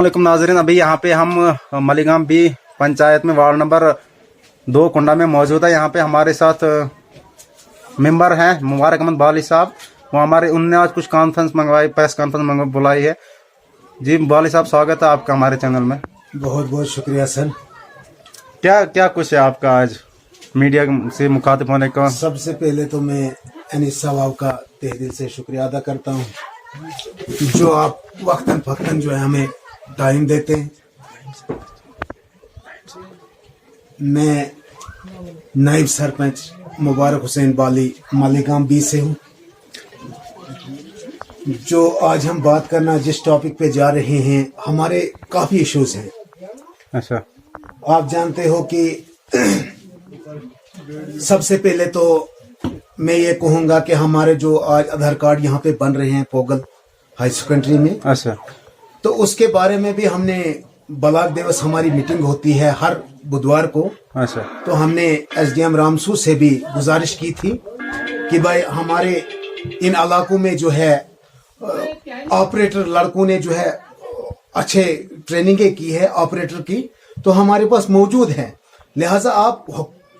अस्सलामुअलैकुम नाज़रीन, अभी यहाँ पे हम मलीगाम बी पंचायत में वार्ड नंबर 2 कुंडा में मौजूद है। यहाँ पे हमारे साथ मेंबर हैं मुबारक अहमद बाली साहब। उनने आज कुछ कॉन्फ्रेंस मंगवाई, प्रेस कॉन्फ्रेंस बुलाई है। जी बाली साहब, स्वागत है आपका हमारे चैनल में। बहुत बहुत शुक्रिया सर। क्या क्या कुछ है आपका आज मीडिया से मुखातिब होने का? सबसे पहले तो मैं अनीस साहब का तहे दिल से शुक्रिया अदा करता हूँ जो आप वक्तन फक्तन जो है हमें टाइम देते हैं। मैं नायब सरपंच मुबारक हुसैन बाली मलीगाम बी से हूँ। जो आज हम बात करना जिस टॉपिक पे जा रहे हैं, हमारे काफ़ी इश्यूज हैं। अच्छा, आप जानते हो कि सबसे पहले तो मैं ये कहूँगा कि हमारे जो आज आधार कार्ड यहाँ पे बन रहे हैं पोगल हाई सेकेंडरी में, अच्छा, तो उसके बारे में भी हमने ब्लॉक दिवस हमारी मीटिंग होती है हर बुधवार को। अच्छा, तो हमने एसडीएम रामसू से भी गुजारिश की थी कि भाई हमारे इन इलाकों में जो है ऑपरेटर लड़कों ने जो है अच्छे ट्रेनिंगें की है ऑपरेटर की, तो हमारे पास मौजूद है। लिहाजा आप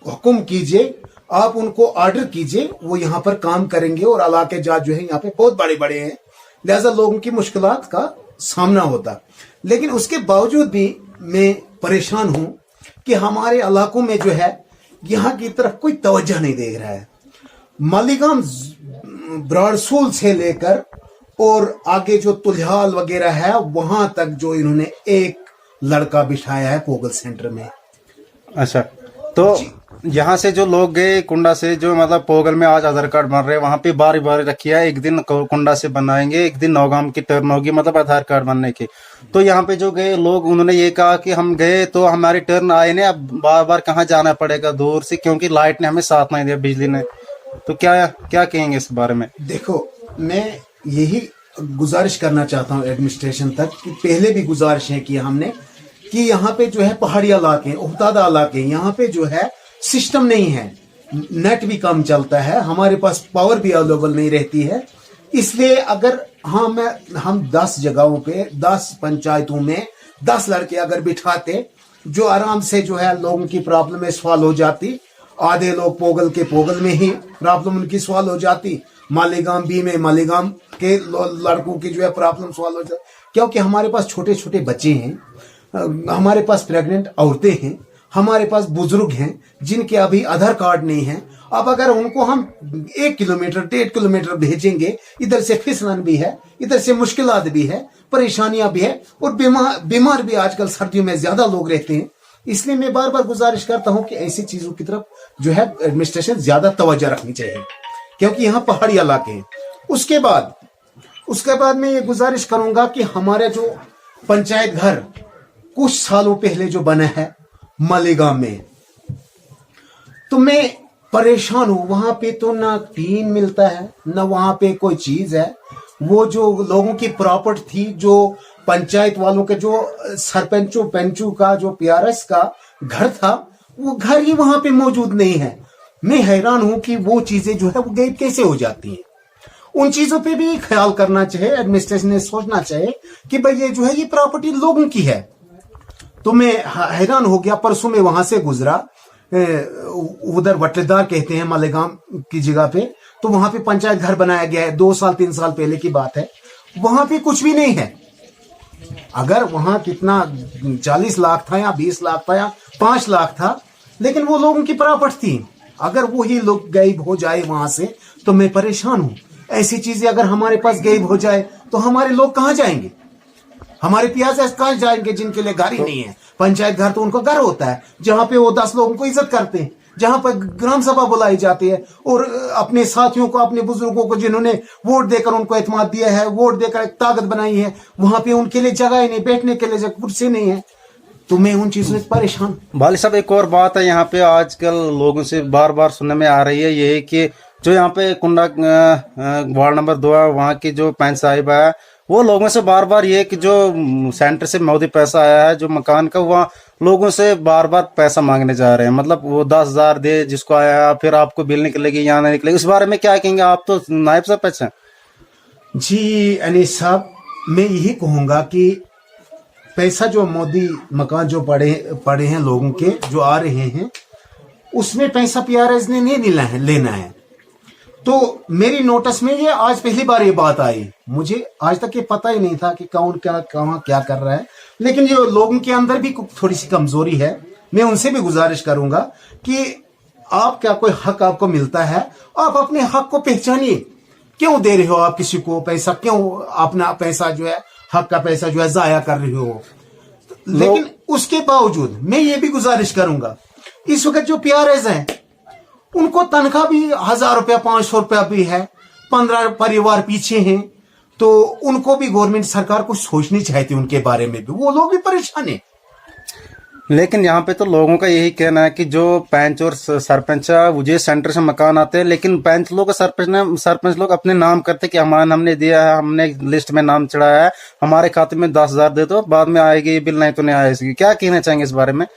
हुक्म कीजिए, आप उनको ऑर्डर कीजिए, वो यहाँ पर काम करेंगे। और इलाके जात जो है यहाँ पे बहुत बड़े बड़े हैं, लिहाजा लोगों की मुश्किलात का सामना होता। लेकिन उसके बावजूद भी मैं परेशान हूँ कि हमारे इलाकों में जो है यहाँ की तरफ कोई तवज्जो नहीं दे रहा है। मलीगाम ब्रॉडसूल से लेकर और आगे जो तुलहाल वगैरह है वहां तक जो इन्होंने एक लड़का बिठाया है पोगल सेंटर में। अच्छा, तो यहाँ से जो लोग गए कुंडा से, जो मतलब पोगल में आज आधार कार्ड बन रहे हैं, वहाँ पे बारी बारी रखी है। एक दिन कुंडा से बनाएंगे, एक दिन नौगाम की टर्न होगी मतलब आधार कार्ड बनने की। तो यहाँ पे जो गए लोग, उन्होंने ये कहा कि हम गए तो हमारी टर्न आए नहीं, अब बार बार कहाँ जाना पड़ेगा दूर से, क्योंकि लाइट ने हमें साथ नहीं दिया, बिजली ने। तो क्या क्या कहेंगे इस बारे में? देखो, मैं यही गुजारिश करना चाहता हूँ एडमिनिस्ट्रेशन तक कि पहले भी गुजारिश है कि हमने कि यहाँ पे जो है पहाड़ी इलाके, उहतादा इलाके, यहाँ पे जो है सिस्टम नहीं है, नेट भी कम चलता है, हमारे पास पावर भी अवेलेबल नहीं रहती है। इसलिए अगर हम 10 जगहों पे 10 पंचायतों में 10 लड़के अगर बिठाते, जो आराम से जो है लोगों की प्रॉब्लम सॉल्व हो जाती। आधे लोग पोगल में ही प्रॉब्लम उनकी सॉल्व हो जाती, मालीगाम बी में मालीगाम के लड़कों की जो है प्रॉब्लम सॉल्व हो जाती। क्योंकि हमारे पास छोटे छोटे बच्चे हैं, हमारे पास प्रेग्नेंट औरतें हैं, हमारे पास बुजुर्ग हैं जिनके अभी आधार कार्ड नहीं है। अब अगर उनको हम 1 किलोमीटर 1.5 किलोमीटर भेजेंगे, इधर से फिसलन भी है, इधर से मुश्किलात भी है, परेशानियां भी है, और बीमार भी आजकल सर्दियों में ज्यादा लोग रहते हैं। इसलिए मैं बार बार गुजारिश करता हूं कि ऐसी चीजों की तरफ जो है एडमिनिस्ट्रेशन ज्यादा तवज्जो रखनी चाहिए, क्योंकि यहाँ पहाड़ी इलाके हैं। उसके बाद मैं ये गुजारिश करूंगा कि हमारे जो पंचायत घर कुछ सालों पहले जो बना है मलीगाम में, तो मैं परेशान हूं। वहां पे तो ना टीन मिलता है, ना वहां पे कोई चीज है। वो जो लोगों की प्रॉपर्टी थी, जो पंचायत वालों के जो सरपंचों पंचों का जो पीआरएस का घर था, वो घर ही वहां पे मौजूद नहीं है। मैं हैरान हूं कि वो चीजें जो है वो गायब कैसे हो जाती हैं। उन चीजों पे भी ख्याल करना चाहिए, एडमिनिस्ट्रेशन ने सोचना चाहिए कि भाई ये जो है ये प्रॉपर्टी लोगों की है। तो मैं हैरान हो गया, परसों में वहां से गुजरा, उधर वटलेदार कहते हैं मालेगाम की जगह पे, तो वहां पे पंचायत घर बनाया गया है, 2 साल 3 साल पहले की बात है। वहां पे कुछ भी नहीं है। अगर वहां कितना 40 लाख था या 20 लाख था या 5 लाख था, लेकिन वो लोगों की प्रॉपर्टी थी। अगर वही लोग गायब हो जाए वहां से, तो मैं परेशान हूं। ऐसी चीजें अगर हमारे पास गायब हो जाए तो हमारे लोग कहाँ जाएंगे, हमारे पियाजे कहाँ जाएंगे जिनके लिए घर ही नहीं है। पंचायत घर तो उनको घर होता है जहां पे वो 10 लोगों को इज्जत करते हैं, जहां पर ग्राम सभा बुलाई जाती है, और अपने साथियों को, अपने बुजुर्गों को जिन्होंने वोट देकर उनको एतमाद दिया है, वोट देकर एक ताकत बनाई है, वहां पे उनके लिए जगह ही नहीं, बैठने के लिए कुर्सी नहीं है। तो मैं उन चीजों से परेशान। बाली साहब, एक और बात है यहाँ पे आजकल लोगों से बार बार सुनने में आ रही है, ये कि जो यहाँ पे कुंडा वार्ड नंबर 2 है, वहाँ की जो पैंच साहिबा है, वो लोगों से बार बार ये कि जो सेंटर से मोदी पैसा आया है जो मकान का, वहाँ लोगों से बार बार पैसा मांगने जा रहे हैं। मतलब वो 10,000 दे जिसको आया, फिर आपको बिल निकलेगी या नहीं निकलेगी। इस बारे में क्या कहेंगे आप? तो नायब सरपंच हैं। जी अनीस साहब, मैं यही कहूंगा कि पैसा जो मोदी मकान जो पड़े हैं लोगों के जो आ रहे हैं, उसमें पैसा पीआरएस ने नहीं लेना है। तो मेरी नोटिस में ये आज पहली बार ये बात आई। मुझे आज तक ये पता ही नहीं था कि कौन कहाँ क्या कर रहा है। लेकिन ये लोगों के अंदर भी थोड़ी सी कमजोरी है। मैं उनसे भी गुजारिश करूंगा कि आपका कोई हक आपको मिलता है, आप अपने हक को पहचानिए। क्यों दे रहे हो आप किसी को पैसा? क्यों अपना पैसा जो है, हक का पैसा जो है, जाया कर रहे हो? लेकिन उसके बावजूद मैं ये भी गुजारिश करूंगा, इस वक्त जो पीआरएस है उनको तनख्वाह भी 1000 रुपया 500 रुपया भी है, 15 परिवार पीछे हैं, तो उनको भी गवर्नमेंट सरकार को सोचनी चाहिए उनके बारे में भी। वो लोग भी परेशान है। लेकिन यहाँ पे तो लोगों का यही कहना है कि जो पंच और सरपंच है, मुझे सेंटर से मकान आते हैं, लेकिन पंच लोग सरपंच लोग अपने नाम करते कि हमने दिया है, हमने लिस्ट में नाम चढ़ाया है, हमारे खाते में 10,000 दे दो, बाद में आएगी बिल, नहीं तो नहीं आएगी। क्या कहना चाहेंगे इस बारे में?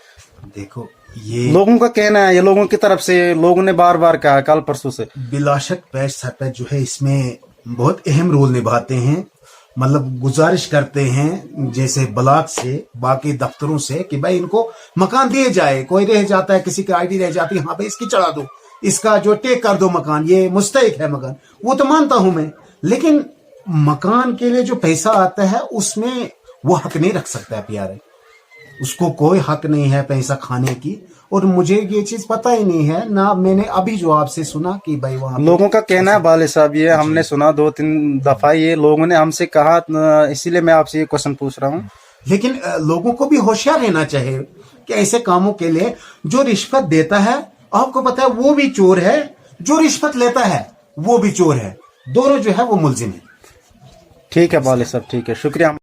देखो, ये लोगों का कहना है, ये लोगों की तरफ से लोगों ने बार बार कहा कल परसों से। बिलाशक पैच सरपंच जो है इसमें बहुत अहम रोल निभाते हैं। मतलब गुजारिश करते हैं जैसे ब्लॉक से, बाकी दफ्तरों से, कि भाई इनको मकान दिए जाए। कोई रह जाता है, किसी की आईडी रह जाती है, हाँ भाई इसकी चढ़ा दो, इसका जो टेक कर दो मकान, ये मुस्तहिक है मकान, वो तो मानता हूं मैं। लेकिन मकान के लिए जो पैसा आता है उसमें वो हक नहीं रख सकता है पीआरए। उसको कोई हक नहीं है पैसा खाने की। और मुझे ये चीज पता ही नहीं है ना, मैंने अभी जो आपसे सुना कि भाई वहां लोगों का कहना है बाले साहब, ये हमने सुना 2-3 दफा, ये लोगों ने हमसे कहा, इसीलिए मैं आपसे ये क्वेश्चन पूछ रहा हूँ। लेकिन लोगों को भी होशियार रहना चाहिए कि ऐसे कामों के लिए जो रिश्वत देता है, आपको पता है वो भी चोर है, जो रिश्वत लेता है वो भी चोर है, दोनों जो है वो मुलजिम है। ठीक है बाले साहब, ठीक है, शुक्रिया।